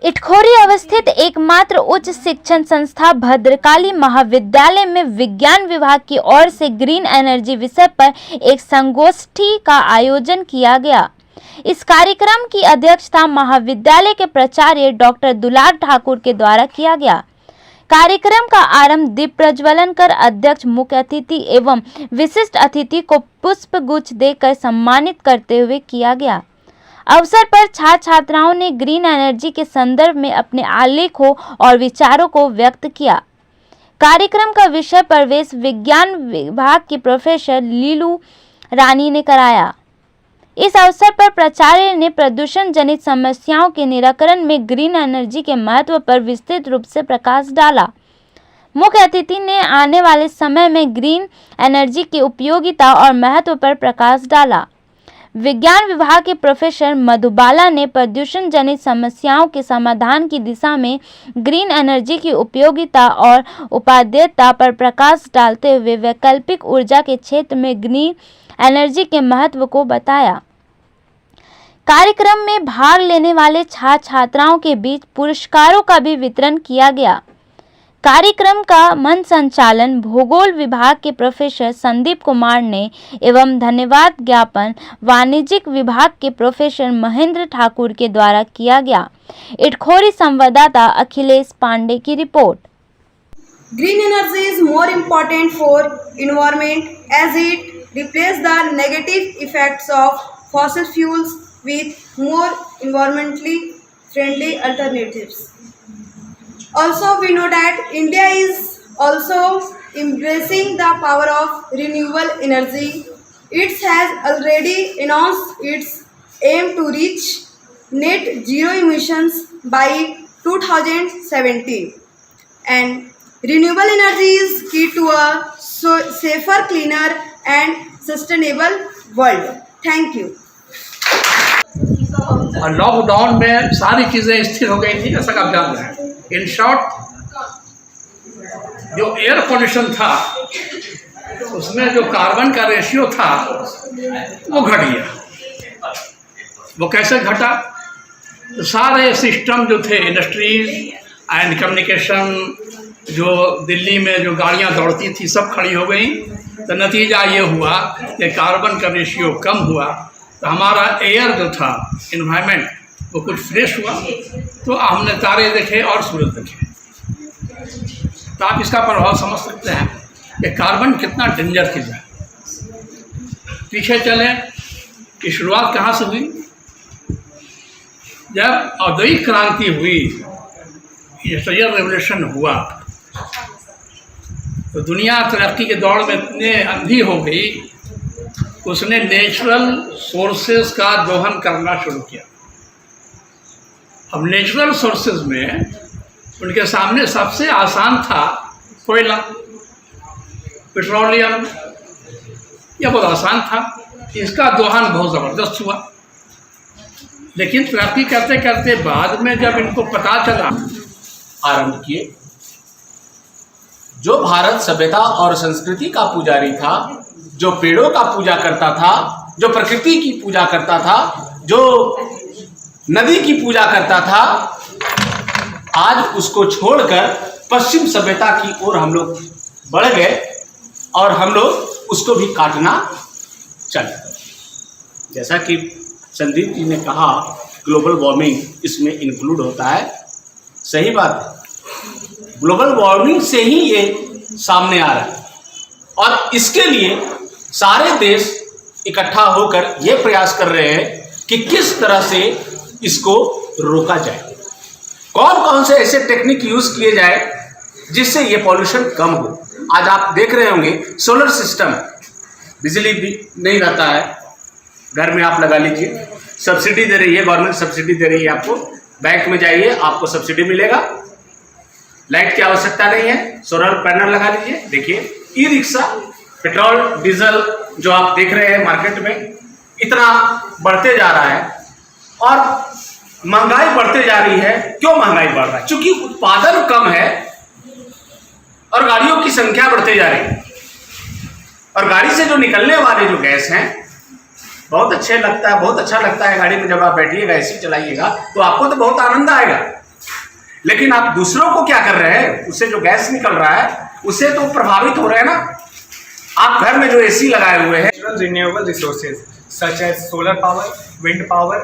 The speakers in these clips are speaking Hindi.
इटखोरी अवस्थित एकमात्र उच्च शिक्षण संस्था भद्रकाली महाविद्यालय में विज्ञान विभाग की ओर से ग्रीन एनर्जी विषय पर एक संगोष्ठी का आयोजन किया गया। इस कार्यक्रम की अध्यक्षता महाविद्यालय के प्राचार्य डॉक्टर दुलार ठाकुर के द्वारा किया गया। कार्यक्रम का आरंभ दीप प्रज्वलन कर अध्यक्ष, मुख्य अतिथि एवं विशिष्ट अतिथि को पुष्प गुच्छ देकर सम्मानित करते हुए किया गया। अवसर पर छात्र छात्राओं ने ग्रीन एनर्जी के संदर्भ में अपने आलेखों और विचारों को व्यक्त किया। कार्यक्रम का विषय प्रवेश विज्ञान विभाग की प्रोफेसर लीलू रानी ने कराया। इस अवसर पर प्राचार्य ने प्रदूषण जनित समस्याओं के निराकरण में ग्रीन एनर्जी के महत्व पर विस्तृत रूप से प्रकाश डाला। मुख्य अतिथि ने आने वाले समय में ग्रीन एनर्जी की उपयोगिता और महत्व पर प्रकाश डाला। विज्ञान विभाग के प्रोफेसर मधुबाला ने प्रदूषण जनित समस्याओं के समाधान की दिशा में ग्रीन एनर्जी की उपयोगिता और उपादेयता पर प्रकाश डालते हुए वैकल्पिक ऊर्जा के क्षेत्र में ग्रीन एनर्जी के महत्व को बताया। कार्यक्रम में भाग लेने वाले छात्र छात्राओं के बीच पुरस्कारों का भी वितरण किया गया। कार्यक्रम का मंच संचालन भूगोल विभाग के प्रोफेसर संदीप कुमार ने एवं धन्यवाद ज्ञापन वाणिज्यिक विभाग के प्रोफेसर महेंद्र ठाकुर के द्वारा किया गया। इटखोरी संवाददाता अखिलेश पांडे की report. Green energy is more important for environment as it replaces the negative effects of fossil fuels with more environmentally friendly alternatives. Also, we know that India is also embracing the power of renewable energy. It has already announced its aim to reach net zero emissions by 2070. And renewable energy is key to a safer, cleaner and sustainable world. Thank you. और लॉकडाउन में सारी चीज़ें स्थिर हो गई थी, ऐसा आप जान रहे हैं। इन शॉर्ट, जो एयर पोल्यूशन था उसमें जो कार्बन का रेशियो था वो घट गया। वो कैसे घटा? तो सारे सिस्टम जो थे, इंडस्ट्रीज एंड कम्युनिकेशन, जो दिल्ली में जो गाड़ियां दौड़ती थी सब खड़ी हो गई। तो नतीजा ये हुआ कि कार्बन का रेशियो कम हुआ, तो हमारा एयर जो था, इन्वायरमेंट, वो कुछ फ्रेश हुआ। तो हमने तारे देखे और सूरज देखे। तो आप इसका प्रभाव समझ सकते हैं कि कार्बन कितना डेंजर चीज़ है। पीछे चलें कि शुरुआत कहाँ से हुई? जब औद्योगिक क्रांति हुई, इंडस्ट्रियल रेवोल्यूशन हुआ, तो दुनिया तरक्की के दौड़ में इतने अंधी हो गई, उसने नेचुरल सोर्सेज का दोहन करना शुरू किया। अब नेचुरल सोर्सेज में उनके सामने सबसे आसान था कोयला, पेट्रोलियम, यह बहुत आसान था। इसका दोहन बहुत ज़बरदस्त हुआ। लेकिन तरक्की करते करते बाद में जब इनको पता चला, आरंभ किए। जो भारत सभ्यता और संस्कृति का पुजारी था, जो पेड़ों का पूजा करता था, जो प्रकृति की पूजा करता था, जो नदी की पूजा करता था, आज उसको छोड़कर पश्चिम सभ्यता की ओर हम लोग बढ़ गए और हम लोग उसको भी काटना चले। जैसा कि संदीप जी ने कहा, ग्लोबल वार्मिंग इसमें इंक्लूड होता है। सही बात है, ग्लोबल वार्मिंग से ही ये सामने आ रहा है और इसके लिए सारे देश इकट्ठा होकर ये प्रयास कर रहे हैं कि किस तरह से इसको रोका जाए, कौन कौन से ऐसे टेक्निक यूज किए जाए जिससे ये पॉल्यूशन कम हो। आज आप देख रहे होंगे सोलर सिस्टम, बिजली भी नहीं रहता है, घर में आप लगा लीजिए, सब्सिडी दे रही है गवर्नमेंट, सब्सिडी दे रही है आपको। बैंक में जाइए, आपको सब्सिडी मिलेगा, लाइट की आवश्यकता नहीं है, सोलर पैनल लगा लीजिए। देखिए ई रिक्शा, पेट्रोल डीजल जो आप देख रहे हैं मार्केट में इतना बढ़ते जा रहा है और महंगाई बढ़ते जा रही है। क्यों महंगाई बढ़ रहा है? क्योंकि उत्पादन कम है और गाड़ियों की संख्या बढ़ते जा रही है। और गाड़ी से जो निकलने वाले जो गैस हैं बहुत अच्छे लगता है, बहुत अच्छा लगता है गाड़ी में जब आप बैठिएगा, एसी चलाइएगा तो आपको तो बहुत आनंद आएगा। लेकिन आप दूसरों को क्या कर रहे हैं, उससे जो गैस निकल रहा है उससे तो प्रभावित हो रहे हैं ना। आप घर में जो एसी लगाए हुए हैं, renewable resources such as solar power, wind power,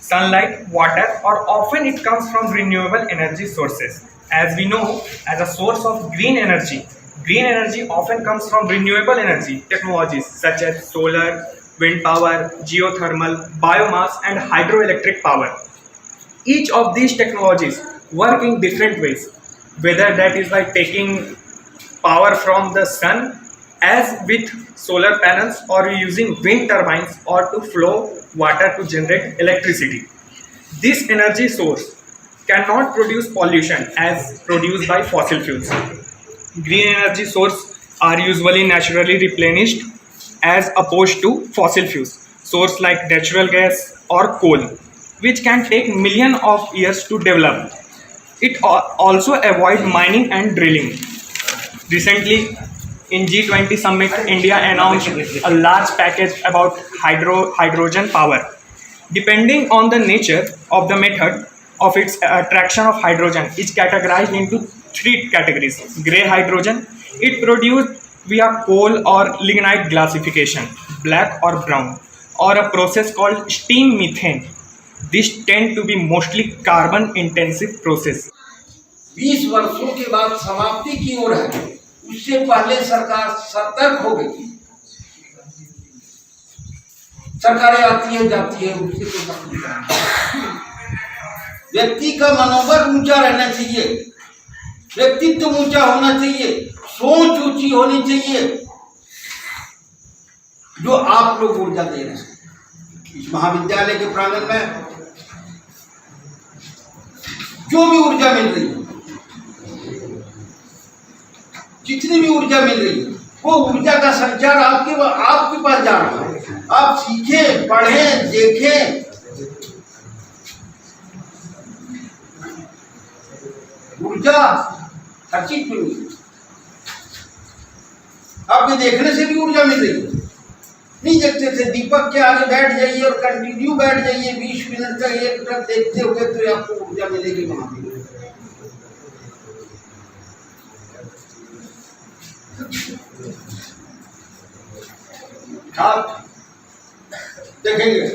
sunlight, water, or often it comes from renewable energy sources. As we know, as a source of green energy often comes from renewable energy technologies such as solar, wind power, geothermal, biomass, and hydroelectric power. Each of these technologies work in different ways, whether that is by taking power from the sun as with solar panels or using wind turbines or to flow water to generate electricity. This energy source cannot produce pollution as produced by fossil fuels. Green energy sources are usually naturally replenished as opposed to fossil fuels, sources like natural gas or coal, which can take millions of years to develop. It also avoids mining and drilling. Recently, in G20 summit, India announced a large package about hydrogen power. Depending on the nature of the method of its attraction of hydrogen is categorized into 3 categories. Grey hydrogen, it produced via coal or lignite gasification, black or brown, or a process called steam methane. These tend to be mostly carbon intensive process. 20 वर्षों के बाद समाप्ति की ओर है, उससे पहले सरकार सतर्क हो गई। सरकारें आती है जाती है, उससे तो तकलीफ है। व्यक्ति का मनोबल ऊंचा रहना चाहिए, व्यक्तित्व ऊंचा होना चाहिए, सोच ऊंची होनी चाहिए। जो आप लोग ऊर्जा दे रहे हैं इस महाविद्यालय के प्रांगण में, जो भी ऊर्जा मिल रही है, जितनी भी ऊर्जा मिल रही है, वो ऊर्जा का संचार आपके पास जा रहा है। आप सीखें, पढ़ें, देखें। ऊर्जा हर चीज मिल रही है, आपके देखने से भी ऊर्जा मिल रही है। नहीं देखते थे, दीपक के आगे बैठ जाइए और कंटिन्यू बैठ जाइए 20 मिनट तक एक तरफ देखते हुए, तो आपको ऊर्जा मिलेगी वहां भी। आप देखेंगे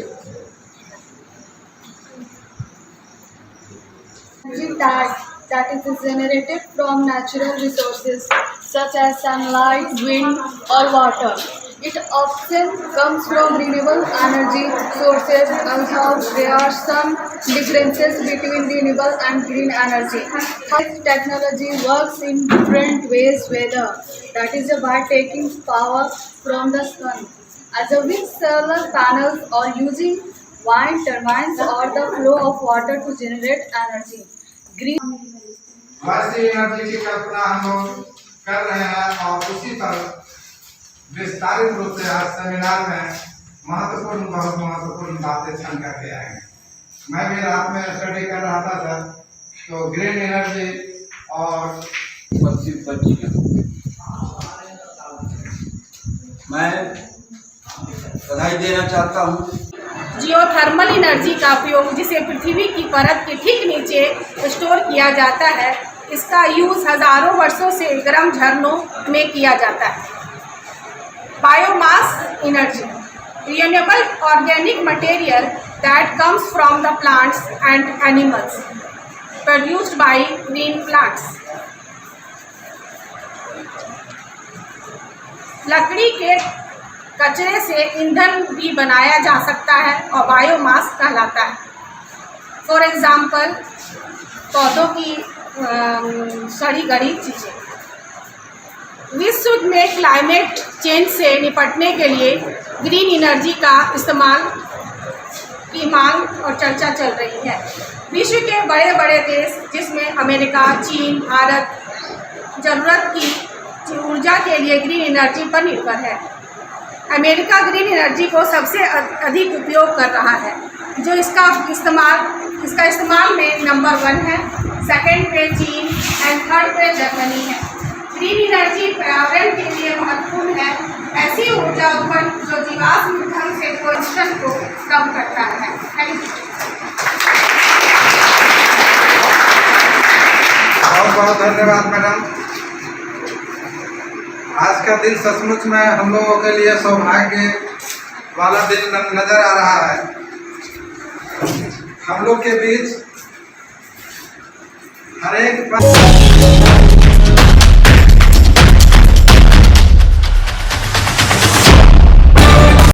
that is generated from natural resources such as sunlight, wind or water. It often comes from renewable energy sources, although there are some differences between renewable and green energy. This technology works in different ways, whether that is by taking power from the sun, as a with solar panels, or using wind turbines or the flow of water to generate energy. Green वैसे एनर्जी की कल्पना हम लोग कर रहे हैं और उसी पर विस्तारित रूप से आज सेमिनार में बहुत महत्वपूर्ण बातें छन करके आएंगे। मैं भी रात में स्टडी कर रहा था सर, तो ग्रीन एनर्जी और मैं बधाई देना चाहता हूँ। जियोथर्मल एनर्जी का उपयोग, जिसे पृथ्वी की परत के ठीक नीचे स्टोर किया जाता है, इसका यूज़ हज़ारों वर्षों से गर्म झरनों में किया जाता है। Biomass energy, renewable organic material that comes from the plants and animals produced by green plants. लकड़ी के कचरे से ईंधन भी बनाया जा सकता है और बायोमास कहलाता है। फॉर एग्जाम्पल, पौधों की सड़ी गड़ी चीज़ें। विश्व में क्लाइमेट चेंज से निपटने के लिए ग्रीन एनर्जी का इस्तेमाल की मांग और चर्चा चल रही है। विश्व के बड़े बड़े देश, जिसमें अमेरिका, चीन, भारत, ज़रूरत की ऊर्जा के लिए ग्रीन एनर्जी पर निर्भर है। अमेरिका ग्रीन एनर्जी को सबसे अधिक उपयोग कर रहा है, जो इसका इस्तेमाल में नंबर 1 है, सेकंड पे चीन एंड थर्ड पे जर्मनी है। ग्रीन एनर्जी पर्यावरण के लिए महत्वपूर्ण है बहुत बहुत धन्यवाद मैडम। आज का दिन सचमुच में हम लोगों के लिए सौभाग्य वाला दिन नजर आ रहा है। हम लोग के बीच हर एक